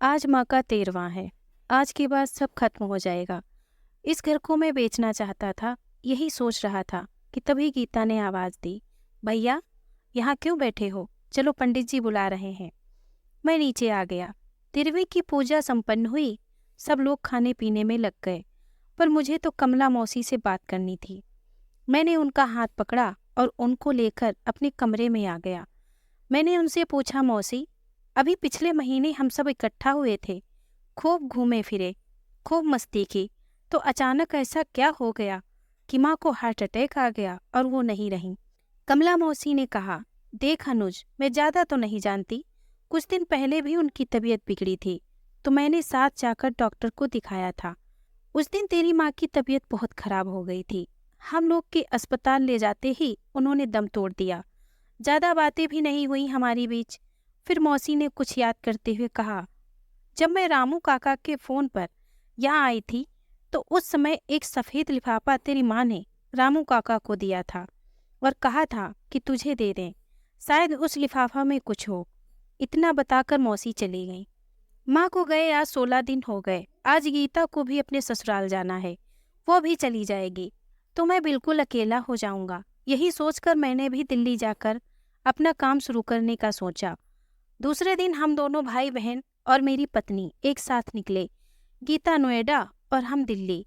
आज माँ का 13वां है। आज के बाद सब खत्म हो जाएगा। इस घर को मैं बेचना चाहता था, यही सोच रहा था कि तभी गीता ने आवाज़ दी, भैया यहाँ क्यों बैठे हो? चलो पंडित जी बुला रहे हैं। मैं नीचे आ गया। 13वीं की पूजा संपन्न हुई। सब लोग खाने पीने में लग गए, पर मुझे तो कमला मौसी से बात करनी थी। मैंने उनका हाथ पकड़ा और उनको लेकर अपने कमरे में आ गया। मैंने उनसे पूछा, मौसी, अभी पिछले महीने हम सब इकट्ठा हुए थे, खूब घूमे फिरे, खूब मस्ती की, तो अचानक ऐसा क्या हो गया कि माँ को हार्ट अटैक आ गया और वो नहीं रहीं? कमला मौसी ने कहा, देख अनुज, मैं ज़्यादा तो नहीं जानती, कुछ दिन पहले भी उनकी तबीयत बिगड़ी थी, तो मैंने साथ जाकर डॉक्टर को दिखाया था। उस दिन तेरी माँ की तबीयत बहुत खराब हो गई थी। हम लोग के अस्पताल ले जाते ही उन्होंने दम तोड़ दिया। ज़्यादा बातें भी नहीं हुई हमारी बीच। फिर मौसी ने कुछ याद करते हुए कहा, जब मैं रामू काका के फ़ोन पर यहाँ आई थी तो उस समय एक सफ़ेद लिफाफा तेरी माँ ने रामू काका को दिया था और कहा था कि तुझे दे दें। शायद उस लिफाफा में कुछ हो। इतना बताकर मौसी चली गई। माँ को गए आज 16 दिन हो गए। आज गीता को भी अपने ससुराल जाना है, वो भी चली जाएगी, तो मैं बिल्कुल अकेला हो जाऊंगा। यही सोचकर मैंने भी दिल्ली जाकर अपना काम शुरू करने का सोचा। दूसरे दिन हम दोनों भाई बहन और मेरी पत्नी एक साथ निकले। गीता नोएडा और हम दिल्ली।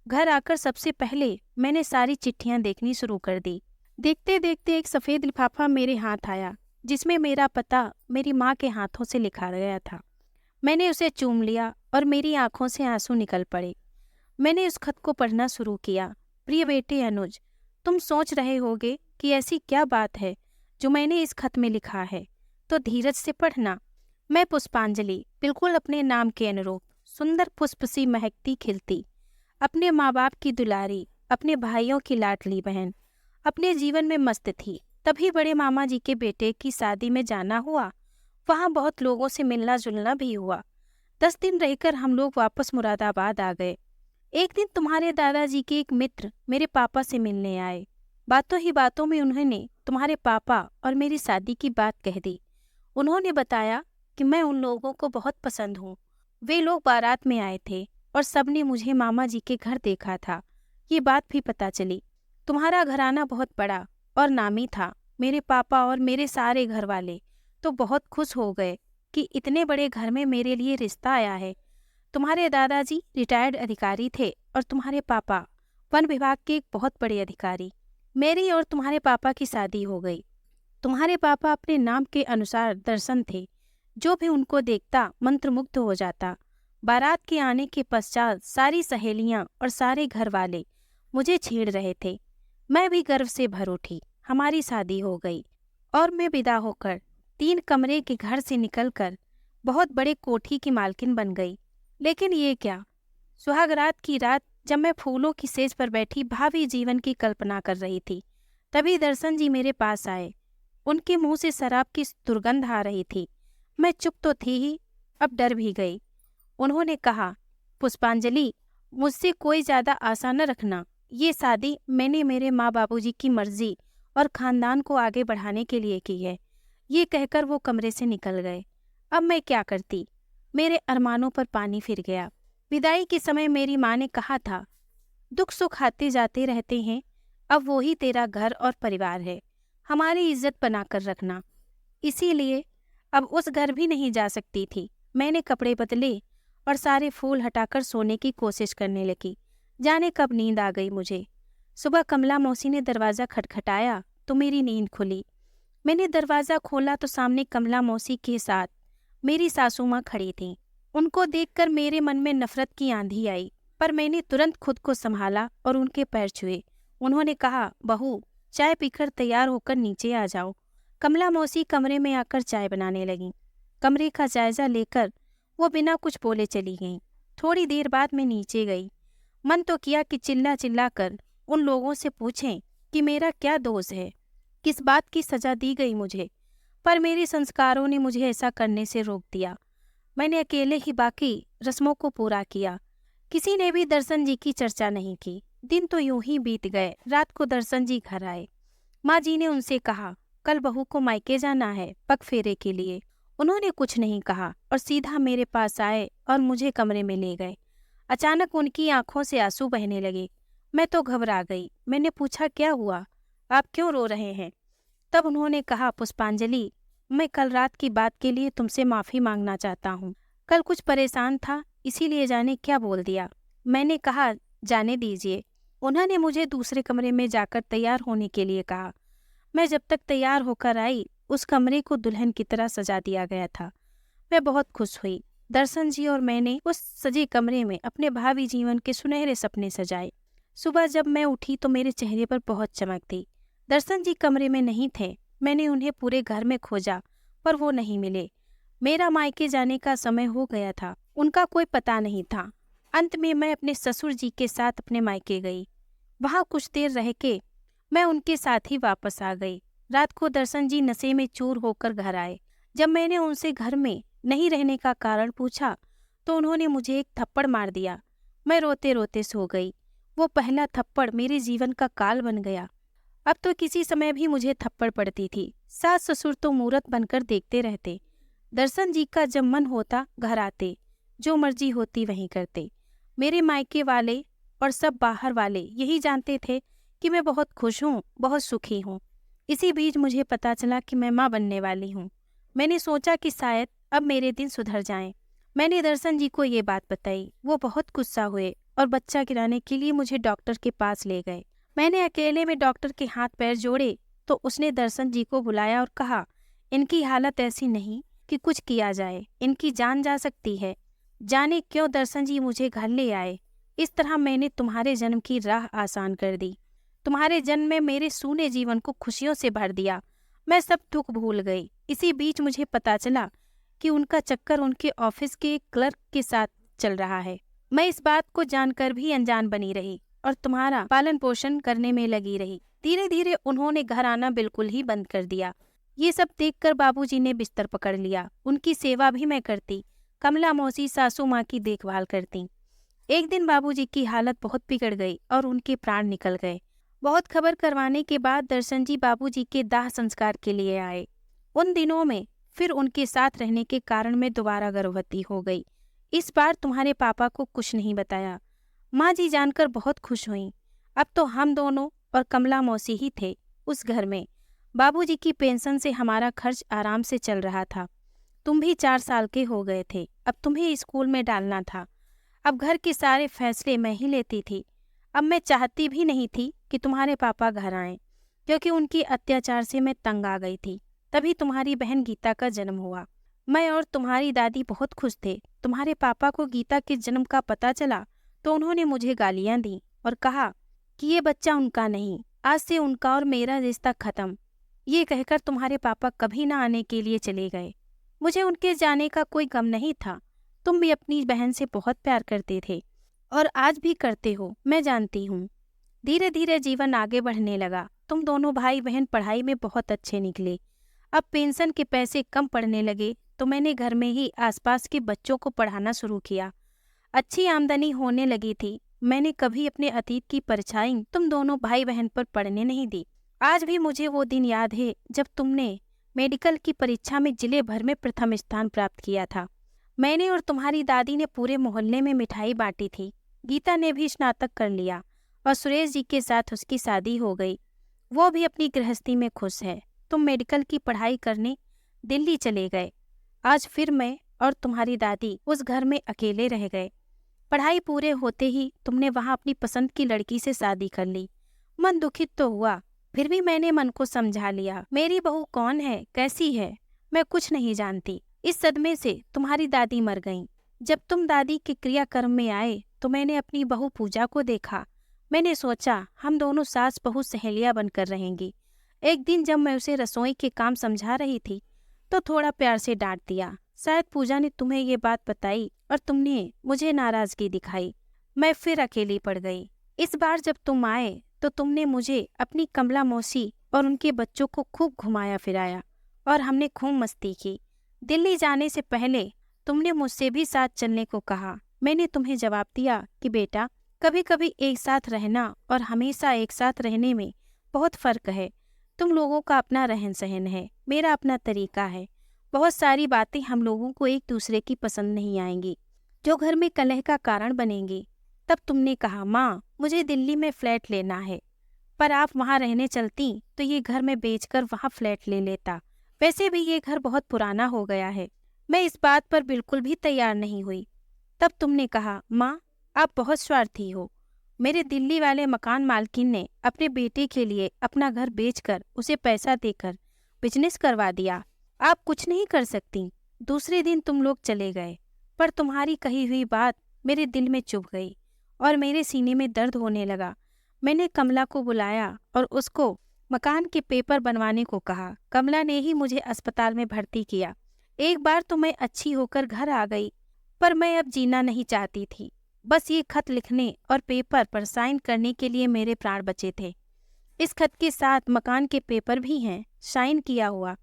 घर आकर सबसे पहले मैंने सारी चिट्ठियां देखनी शुरू कर दी। देखते देखते एक सफ़ेद लिफाफा मेरे हाथ आया, जिसमें मेरा पता मेरी माँ के हाथों से लिखा गया था। मैंने उसे चूम लिया और मेरी आंखों से आंसू निकल पड़े। मैंने उस खत को पढ़ना शुरू किया। प्रिय बेटे अनुज, तुम सोच रहे होगे कि ऐसी क्या बात है जो मैंने इस खत में लिखा है, तो धीरज से पढ़ना। मैं पुष्पांजलि, बिल्कुल अपने नाम के अनुरूप, सुंदर पुष्प सी महकती खिलती, अपने माँ बाप की दुलारी, अपने भाइयों की लाडली बहन, अपने जीवन में मस्त थी। तभी बड़े मामा जी के बेटे की शादी में जाना हुआ। वहाँ बहुत लोगों से मिलना जुलना भी हुआ। 10 दिन रहकर हम लोग वापस मुरादाबाद आ गए। एक दिन तुम्हारे दादाजी के एक मित्र मेरे पापा से मिलने आए। बातों ही बातों में उन्होंने तुम्हारे पापा और मेरी शादी की बात कह दी। उन्होंने बताया कि मैं उन लोगों को बहुत पसंद हूँ। वे लोग बारात में आए थे और सबने मुझे मामा जी के घर देखा था। ये बात भी पता चली। तुम्हारा घराना बहुत बड़ा और नामी था। मेरे पापा और मेरे सारे घर वाले तो बहुत खुश हो गए कि इतने बड़े घर में मेरे लिए रिश्ता आया है। तुम्हारे दादाजी रिटायर्ड अधिकारी थे और तुम्हारे पापा वन विभाग के एक बहुत बड़े अधिकारी। मेरी और तुम्हारे पापा की शादी हो गई। तुम्हारे पापा अपने नाम के अनुसार दर्शन थे। जो भी उनको देखता मंत्रमुग्ध हो जाता। बारात के आने के पश्चात सारी सहेलियां और सारे घर वाले मुझे छेड़ रहे थे। मैं भी गर्व से भर उठी। हमारी शादी हो गई और मैं विदा होकर 3 कमरे के घर से निकलकर बहुत बड़े कोठी की मालकिन बन गई। लेकिन ये क्या, सुहागरात की रात जब मैं फूलों की सेज पर बैठी भावी जीवन की कल्पना कर रही थी, तभी दर्शन जी मेरे पास आए। उनके मुंह से शराब की दुर्गंध आ रही थी। मैं चुप तो थी ही, अब डर भी गई। उन्होंने कहा, पुष्पांजलि, मुझसे कोई ज़्यादा आशा न रखना। ये शादी मैंने मेरे माँ बाबूजी की मर्जी और ख़ानदान को आगे बढ़ाने के लिए की है। ये कहकर वो कमरे से निकल गए। अब मैं क्या करती? मेरे अरमानों पर पानी फिर गया। विदाई के समय मेरी माँ ने कहा था, दुख सुख आते जाते रहते हैं, अब वो ही तेरा घर और परिवार है, हमारी इज्जत बनाकर रखना। इसीलिए अब उस घर भी नहीं जा सकती थी। मैंने कपड़े बदले और सारे फूल हटाकर सोने की कोशिश करने लगी। जाने कब नींद आ गई मुझे। सुबह कमला मौसी ने दरवाज़ा खटखटाया तो मेरी नींद खुली। मैंने दरवाज़ा खोला तो सामने कमला मौसी के साथ मेरी सासू माँ खड़ी थीं। उनको देखकर मेरे मन में नफरत की आंधी आई, पर मैंने तुरंत खुद को संभाला और उनके पैर छुए। उन्होंने कहा, बहू, चाय पीकर तैयार होकर नीचे आ जाओ। कमला मौसी कमरे में आकर चाय बनाने लगीं। कमरे का जायजा लेकर वो बिना कुछ बोले चली गईं। थोड़ी देर बाद मैं नीचे गई। मन तो किया कि चिल्ला चिल्ला कर उन लोगों से पूछें कि मेरा क्या दोष है, किस बात की सजा दी गई मुझे, पर मेरे संस्कारों ने मुझे ऐसा करने से रोक दिया। मैंने अकेले ही बाकी रस्मों को पूरा किया। किसी ने भी दर्शन जी की चर्चा नहीं की। दिन तो यूं ही बीत गए। रात को दर्शन जी घर आए। माँ जी ने उनसे कहा, कल बहू को मायके जाना है पग फेरे के लिए। उन्होंने कुछ नहीं कहा और सीधा मेरे पास आए और मुझे कमरे में ले गए। अचानक उनकी आंखों से आंसू बहने लगे। मैं तो घबरा गई। मैंने पूछा, क्या हुआ? आप क्यों रो रहे हैं? तब उन्होंने कहा, पुष्पांजलि, मैं कल रात की बात के लिए तुमसे माफ़ी मांगना चाहता हूँ। कल कुछ परेशान था, इसीलिए जाने क्या बोल दिया। मैंने कहा, जाने दीजिए। उन्होंने मुझे दूसरे कमरे में जाकर तैयार होने के लिए कहा। मैं जब तक तैयार होकर आई, उस कमरे को दुल्हन की तरह सजा दिया गया था। मैं बहुत खुश हुई। दर्शन जी और मैंने उस सजे कमरे में अपने भावी जीवन के सुनहरे सपने सजाए। सुबह जब मैं उठी तो मेरे चेहरे पर बहुत चमक थी। दर्शन जी कमरे में नहीं थे। मैंने उन्हें पूरे घर में खोजा, पर वो नहीं मिले। मेरा मायके जाने का समय हो गया था। उनका कोई पता नहीं था। अंत में मैं अपने ससुर जी के साथ अपने मायके गई। वहाँ कुछ देर रह के मैं उनके साथ ही वापस आ गई। रात को दर्शन जी नशे में चूर होकर घर आए। जब मैंने उनसे घर में नहीं रहने का कारण पूछा तो उन्होंने मुझे एक थप्पड़ मार दिया। मैं रोते रोते सो गई। वो पहला थप्पड़ मेरे जीवन का काल बन गया। अब तो किसी समय भी मुझे थप्पड़ पड़ती थी। सास ससुर तो मूरत बनकर देखते रहते। दर्शन जी का जब मन होता घर आते, जो मर्जी होती वहीं करते। मेरे मायके वाले और सब बाहर वाले यही जानते थे कि मैं बहुत खुश हूँ, बहुत सुखी हूँ। इसी बीच मुझे पता चला कि मैं माँ बनने वाली हूँ। मैंने सोचा कि शायद अब मेरे दिन सुधर जाएं। मैंने दर्शन जी को ये बात बताई। वो बहुत गुस्सा हुए और बच्चा गिराने के लिए मुझे डॉक्टर के पास ले गए। मैंने अकेले में डॉक्टर के हाथ पैर जोड़े तो उसने दर्शन जी को बुलाया और कहा, इनकी हालत ऐसी नहीं कि कुछ किया जाए, इनकी जान जा सकती है। जाने क्यों दर्शन जी मुझे घर ले आए। इस तरह मैंने तुम्हारे जन्म की राह आसान कर दी। तुम्हारे जन्म में मेरे सूने जीवन को खुशियों से भर दिया। मैं सब दुख भूल गई। इसी बीच मुझे पता चला कि उनका चक्कर उनके ऑफिस के एक क्लर्क के साथ चल रहा है। मैं इस बात को जानकर भी अनजान बनी रही और तुम्हारा पालन पोषण करने में लगी रही। धीरे धीरे उन्होंने घर आना बिल्कुल ही बंद कर दिया। ये सब देखकर बाबूजी ने बिस्तर पकड़ लिया। उनकी सेवा भी मैं करती। कमला मौसी सासू माँ की देखभाल करती। एक दिन बाबूजी की हालत बहुत बिगड़ गई और उनके प्राण निकल गए। बहुत खबर करवाने के बाद दर्शन जी बाबूजी के दाह संस्कार के लिए आए। उन दिनों में फिर उनके साथ रहने के कारण मैं दोबारा गर्भवती हो गई। इस बार तुम्हारे पापा को कुछ नहीं बताया। माँ जी जानकर बहुत खुश हुईं। अब तो हम दोनों और कमला मौसी ही थे उस घर में। बाबूजी की पेंशन से हमारा खर्च आराम से चल रहा था। तुम भी 4 साल के हो गए थे। अब तुम्हें स्कूल में डालना था। अब घर के सारे फैसले मैं ही लेती थी। अब मैं चाहती भी नहीं थी कि तुम्हारे पापा घर आएं, क्योंकि उनकी अत्याचार से मैं तंग आ गई थी। तभी तुम्हारी बहन गीता का जन्म हुआ। मैं और तुम्हारी दादी बहुत खुश थे। तुम्हारे पापा को गीता के जन्म का पता चला तो उन्होंने मुझे गालियां दी और कहा कि ये बच्चा उनका नहीं, आज से उनका और मेरा रिश्ता खत्म। ये कहकर तुम्हारे पापा कभी ना आने के लिए चले गए। मुझे उनके जाने का कोई गम नहीं था। तुम भी अपनी बहन से बहुत प्यार करते थे और आज भी करते हो, मैं जानती हूँ। धीरे धीरे जीवन आगे बढ़ने लगा। तुम दोनों भाई बहन पढ़ाई में बहुत अच्छे निकले। अब पेंशन के पैसे कम पड़ने लगे तो मैंने घर में ही आसपास के बच्चों को पढ़ाना शुरू किया। अच्छी आमदनी होने लगी थी। मैंने कभी अपने अतीत की परछाई तुम दोनों भाई बहन पर पड़ने नहीं दी। आज भी मुझे वो दिन याद है जब तुमने मेडिकल की परीक्षा में जिले भर में प्रथम स्थान प्राप्त किया था। मैंने और तुम्हारी दादी ने पूरे मोहल्ले में मिठाई बांटी थी। गीता ने भी स्नातक कर लिया और सुरेश जी के साथ उसकी शादी हो गई। वो भी अपनी गृहस्थी में खुश है। तुम मेडिकल की पढ़ाई करने दिल्ली चले गए। आज फिर मैं और तुम्हारी दादी उस घर में अकेले रह गए। पढ़ाई पूरे होते ही तुमने वहाँ अपनी पसंद की लड़की से शादी कर ली। मन दुखित तो हुआ, फिर भी मैंने मन को समझा लिया। मेरी बहू कौन है, कैसी है, मैं कुछ नहीं जानती। इस सदमे से तुम्हारी दादी मर गईं। जब तुम दादी के क्रियाकर्म में आए तो मैंने अपनी बहू पूजा को देखा। मैंने सोचा हम दोनों सास बहू सहेलियां बनकर रहेंगी। एक दिन जब मैं उसे रसोई के काम समझा रही थी तो थोड़ा प्यार से डांट दिया। शायद पूजा ने तुम्हें ये बात बताई और तुमने मुझे नाराजगी दिखाई। मैं फिर अकेली पड़ गई। इस बार जब तुम आए तो तुमने मुझे अपनी कमला मौसी और उनके बच्चों को खूब घुमाया फिराया और हमने खूब मस्ती की। दिल्ली जाने से पहले तुमने मुझसे भी साथ चलने को कहा। मैंने तुम्हें जवाब दिया कि बेटा, कभी कभी एक साथ रहना और हमेशा एक साथ रहने में बहुत फर्क है। तुम लोगों का अपना रहन सहन है, मेरा अपना तरीका है। बहुत सारी बातें हम लोगों को एक दूसरे की पसंद नहीं आएंगी, जो घर में कलह का कारण बनेंगी। तब तुमने कहा, माँ मुझे दिल्ली में फ्लैट लेना है, पर आप वहाँ रहने चलती तो ये घर मैं बेचकर वहाँ फ्लैट ले लेता। वैसे भी ये घर बहुत पुराना हो गया है। मैं इस बात पर बिल्कुल भी तैयार नहीं हुई। तब तुमने कहा, माँ आप बहुत स्वार्थी हो। मेरे दिल्ली वाले मकान मालकिन ने अपने बेटे के लिए अपना घर बेचकर उसे पैसा देकर बिजनेस करवा दिया। आप कुछ नहीं कर सकती। दूसरे दिन तुम लोग चले गए, पर तुम्हारी कही हुई बात मेरे दिल में चुभ गई और मेरे सीने में दर्द होने लगा। मैंने कमला को बुलाया और उसको मकान के पेपर बनवाने को कहा। कमला ने ही मुझे अस्पताल में भर्ती किया। एक बार तो मैं अच्छी होकर घर आ गई, पर मैं अब जीना नहीं चाहती थी। बस ये खत लिखने और पेपर पर साइन करने के लिए मेरे प्राण बचे थे। इस खत के साथ मकान के पेपर भी हैं, साइन किया हुआ।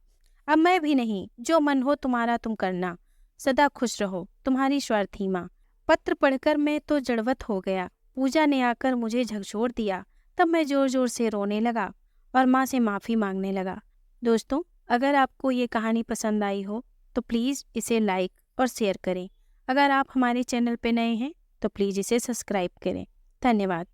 अब मैं भी नहीं, जो मन हो तुम्हारा तुम करना। सदा खुश रहो, तुम्हारी स्वार्थी माँ। पत्र पढ़कर मैं तो जड़वत हो गया। पूजा ने आकर मुझे झकझोर दिया। तब मैं जोर जोर से रोने लगा और माँ से माफ़ी मांगने लगा। दोस्तों, अगर आपको ये कहानी पसंद आई हो तो प्लीज़ इसे लाइक और शेयर करें। अगर आप हमारे चैनल पर नए हैं तो प्लीज़ इसे सब्सक्राइब करें। धन्यवाद।